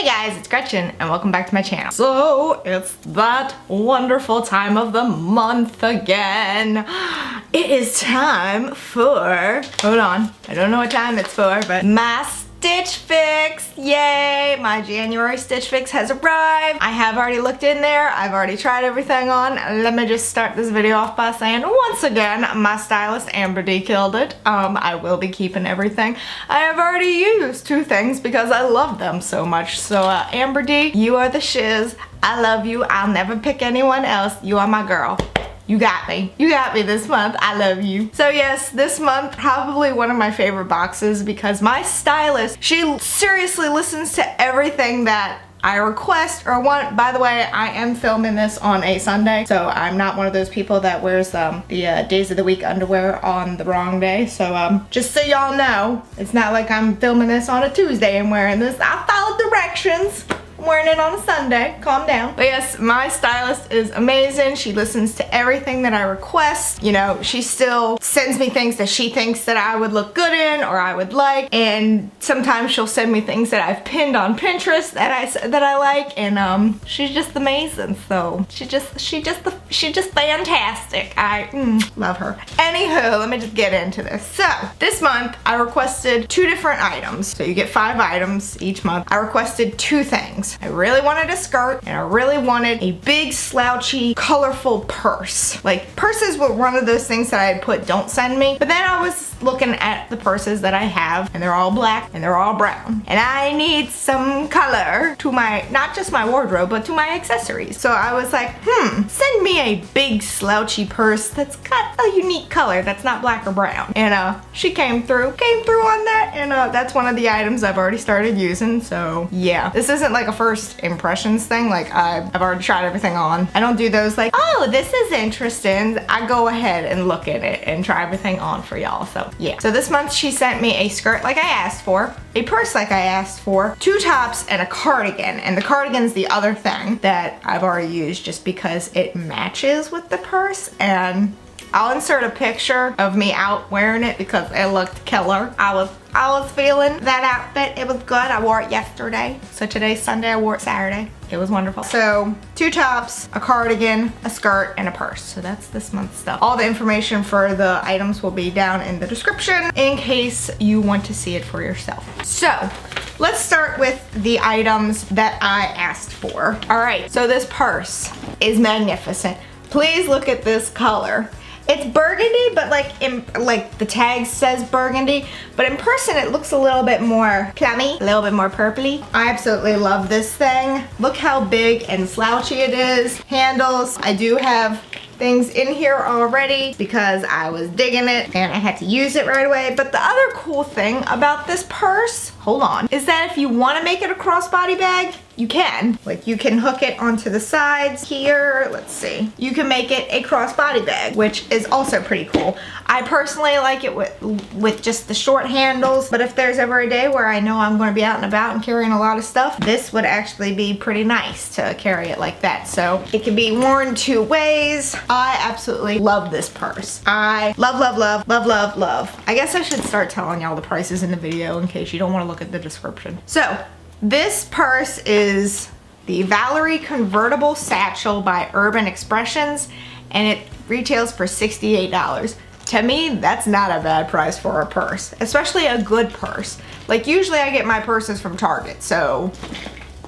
Hey guys, it's Gretchen and welcome back to my channel. So it's that wonderful time of the month again. It is time for, hold on, I don't know what time it's for, but my Stitch Fix. Yay, my January Stitch Fix has arrived. I have already looked in there. I've already tried everything on. Let me just start this video off by saying once again, my stylist Amber D killed it. I will be keeping everything. I have already used two things because I love them so much. So Amber D, you are the shiz. I love you. I'll never pick anyone else. You are my girl. You got me. You got me this month. I love you. So yes, this month, probably one of my favorite boxes because my stylist, she seriously listens to everything that I request or want. By the way, I am filming this on a Sunday, so I'm not one of those people that wears the days of the week underwear on the wrong day. So just so y'all know, it's not like I'm filming this on a Tuesday and wearing this. I follow directions. I'm wearing it on a Sunday. Calm down. But yes, my stylist is amazing. She listens to everything that I request. You know, she still sends me things that she thinks that I would look good in or I would like, and sometimes she'll send me things that I've pinned on Pinterest that I like, and she's just amazing. So she's just fantastic. I love her. Anywho, let me just get into this. So this month I requested 2 different items. So you get 5 items each month. I requested 2 things. I really wanted a skirt and I really wanted a big slouchy colorful purse. Like, purses were one of those things that I had put don't send me, but then I was looking at the purses that I have and they're all black and they're all brown, and I need some color to my, not just my wardrobe, but to my accessories. So I was like, send me a big slouchy purse that's got a unique color that's not black or brown. And she came through on that, and that's one of the items I've already started using. So yeah, this isn't like a first impressions thing. Like, I've already tried everything on. I don't do those like, oh, this is interesting. I go ahead and look at it and try everything on for y'all. So yeah. So this month she sent me a skirt like I asked for, a purse like I asked for, 2 tops, and a cardigan. And the cardigan's the other thing that I've already used just because it matches with the purse, and I'll insert a picture of me out wearing it because it looked killer. I was feeling that outfit. It was good. I wore it yesterday. So today's Sunday, I wore it Saturday. It was wonderful. So 2 tops, a cardigan, a skirt, and a purse. So that's this month's stuff. All the information for the items will be down in the description in case you want to see it for yourself. So let's start with the items that I asked for. All right, so this purse is magnificent. Please look at this color. It's burgundy, but like the tag says burgundy, but in person it looks a little bit more plummy, a little bit more purpley. I absolutely love this thing. Look how big and slouchy it is. Handles, I do have things in here already because I was digging it and I had to use it right away. But the other cool thing about this purse, hold on, is that if you want to make it a crossbody bag, you can. Like, you can hook it onto the sides here. Let's see. You can make it a crossbody bag, which is also pretty cool. I personally like it with just the short handles, but if there's ever a day where I know I'm going to be out and about and carrying a lot of stuff, this would actually be pretty nice to carry it like that. So it can be worn 2 ways. I absolutely love this purse. I love, love, love, love, love, love. I guess I should start telling y'all the prices in the video in case you don't want to look at the description. So this purse is the Valerie Convertible Satchel by Urban Expressions, and it retails for $68. To me, that's not a bad price for a purse, especially a good purse. Like, usually I get my purses from Target, so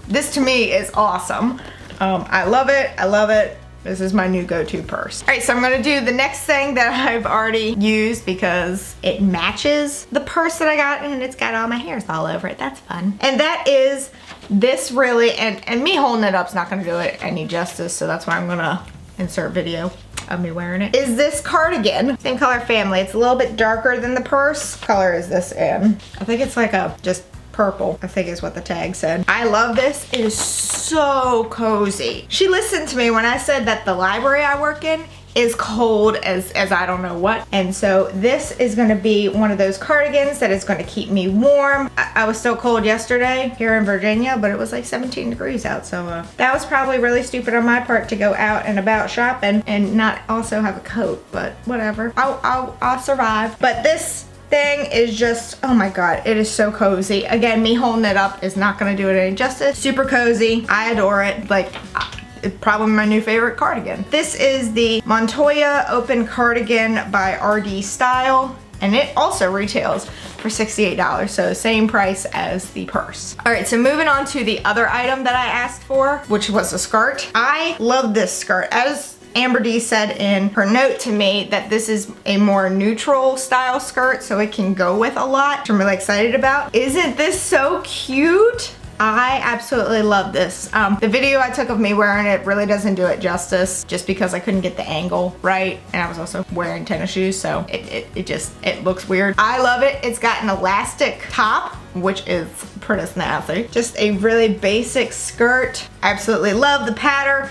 this to me is awesome. I love it. I love it. This is my new go-to purse. All right, so I'm gonna do the next thing that I've already used because it matches the purse that I got, and it's got all my hairs all over it. That's fun. And that is this, really, and me holding it up's not gonna do it any justice, so that's why I'm gonna insert video of me wearing it. Is this cardigan. Same color family. It's a little bit darker than the purse. What color is this in? I think it's like a just purple, I think is what the tag said. I love this. It is so cozy. She listened to me when I said that the library I work in is cold as I don't know what, and so this is going to be one of those cardigans that is going to keep me warm. I was so cold yesterday here in Virginia, but it was like 17 degrees out, so that was probably really stupid on my part to go out and about shopping and not also have a coat, but whatever. I'll survive. But this thing is just, oh my god, it is so cozy. Again, me holding it up is not gonna do it any justice. Super cozy. I adore it. Like, it's probably my new favorite cardigan. This is the Montoya Open Cardigan by RD Style, and it also retails for $68, so same price as the purse. All right, so moving on to the other item that I asked for, which was a skirt. I love this skirt. As Amber D said in her note to me that this is a more neutral style skirt, so it can go with a lot, which I'm really excited about. Isn't this so cute? I absolutely love this. The video I took of me wearing it really doesn't do it justice, just because I couldn't get the angle right, and I was also wearing tennis shoes, so it looks weird. I love it. It's got an elastic top, which is pretty snazzy. Just a really basic skirt. I absolutely love the pattern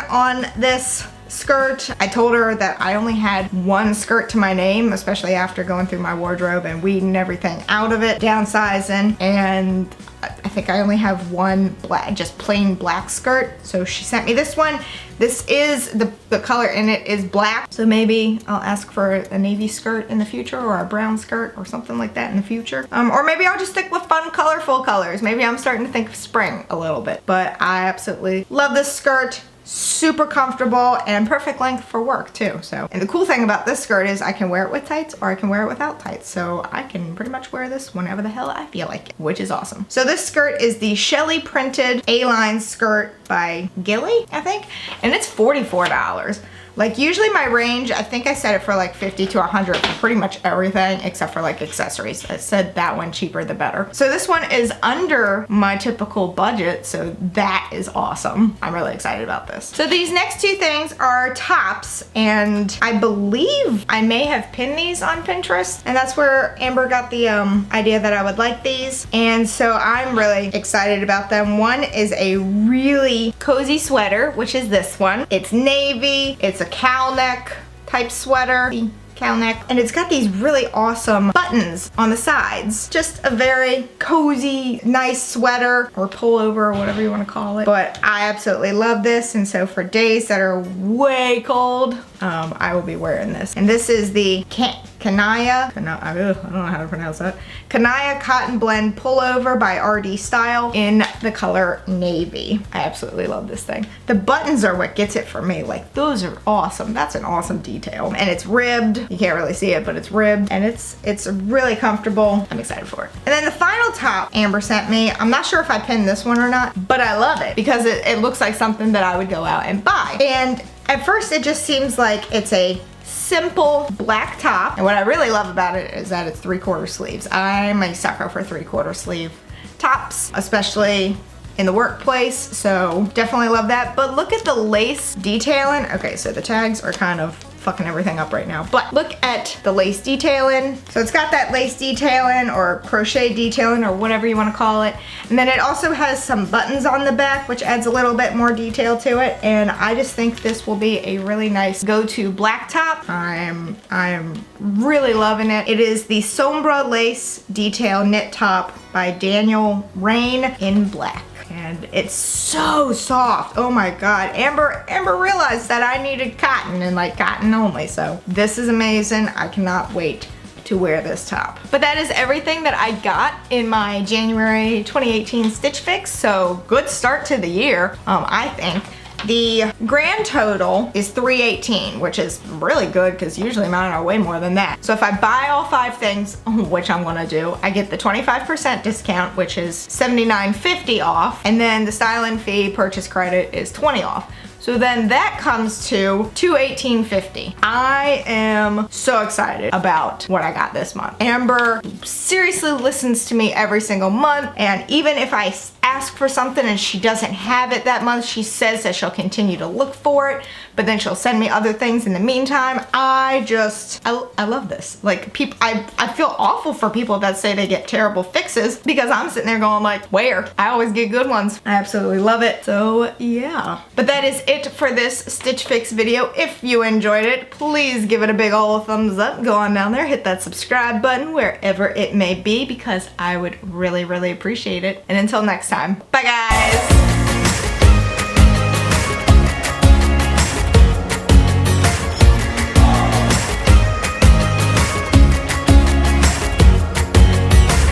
on this skirt. I told her that I only had one skirt to my name, especially after going through my wardrobe and weeding everything out of it, downsizing, and I think I only have one black, just plain black skirt. So she sent me this one. This is, the color in it is black, so maybe I'll ask for a navy skirt in the future, or a brown skirt or something like that in the future. Or maybe I'll just stick with fun, colorful colors. Maybe I'm starting to think of spring a little bit, but I absolutely love this skirt. Super comfortable and perfect length for work too. So, and the cool thing about this skirt is I can wear it with tights or I can wear it without tights. So I can pretty much wear this whenever the hell I feel like it, which is awesome. So this skirt is the Shelly printed A-line skirt by Gilli, I think, and it's $44. Like, usually my range, I think I set it for like 50 to 100 for pretty much everything except for like accessories. I said that one cheaper the better. So this one is under my typical budget, so that is awesome. I'm really excited about this. So these next two things are tops, and I believe I may have pinned these on Pinterest, and that's where Amber got the idea that I would like these, and so I'm really excited about them. One is a really cozy sweater, which is this one. It's navy, it's a cowl neck type sweater, cowl neck, and it's got these really awesome buttons on the sides. Just a very cozy, nice sweater or pullover or whatever you want to call it. But I absolutely love this, and so for days that are way cold, I will be wearing this. And this is the Conaya, I don't know how to pronounce that. Conaya Cotton Blend Pullover by RD Style in the color navy. I absolutely love this thing. The buttons are what gets it for me. Like, those are awesome. That's an awesome detail. And it's ribbed. You can't really see it, but it's ribbed, and it's really comfortable. I'm excited for it. And then the final top Amber sent me, I'm not sure if I pinned this one or not, but I love it because it looks like something that I would go out and buy. And at first it just seems like it's a simple black top, and what I really love about it is that it's 3/4 sleeves. I'm a sucker for 3/4 sleeve tops, especially in the workplace, so definitely love that. But look at the lace detailing. Okay, so the tags are kind of fucking everything up right now, but look at the lace detailing. So it's got that lace detailing or crochet detailing or whatever you want to call it, and then it also has some buttons on the back, which adds a little bit more detail to it, and I just think this will be a really nice go-to black top. I am really loving it. It is the Sombra lace detail knit top by Rainn in black. And it's so soft. Oh my god. Amber realized that I needed cotton and like cotton only. So this is amazing. I cannot wait to wear this top. But that is everything that I got in my January 2018 Stitch Fix. So good start to the year, I think. The grand total is $318, which is really good because usually mine are way more than that. So if I buy all 5 things, which I'm gonna do, I get the 25% discount, which is $79.50 off, and then the styling fee purchase credit is $20 off. So then that comes to $218.50. I am so excited about what I got this month. Amber seriously listens to me every single month, and even if I ask for something and she doesn't have it that month, she says that she'll continue to look for it, but then she'll send me other things in the meantime. I love this. Like, people, I feel awful for people that say they get terrible fixes, because I'm sitting there going like, where? I always get good ones. I absolutely love it. So yeah. But that is it for this Stitch Fix video. If you enjoyed it, please give it a big ol' thumbs up. Go on down there, hit that subscribe button wherever it may be, because I would really, really appreciate it. And until next time, bye guys.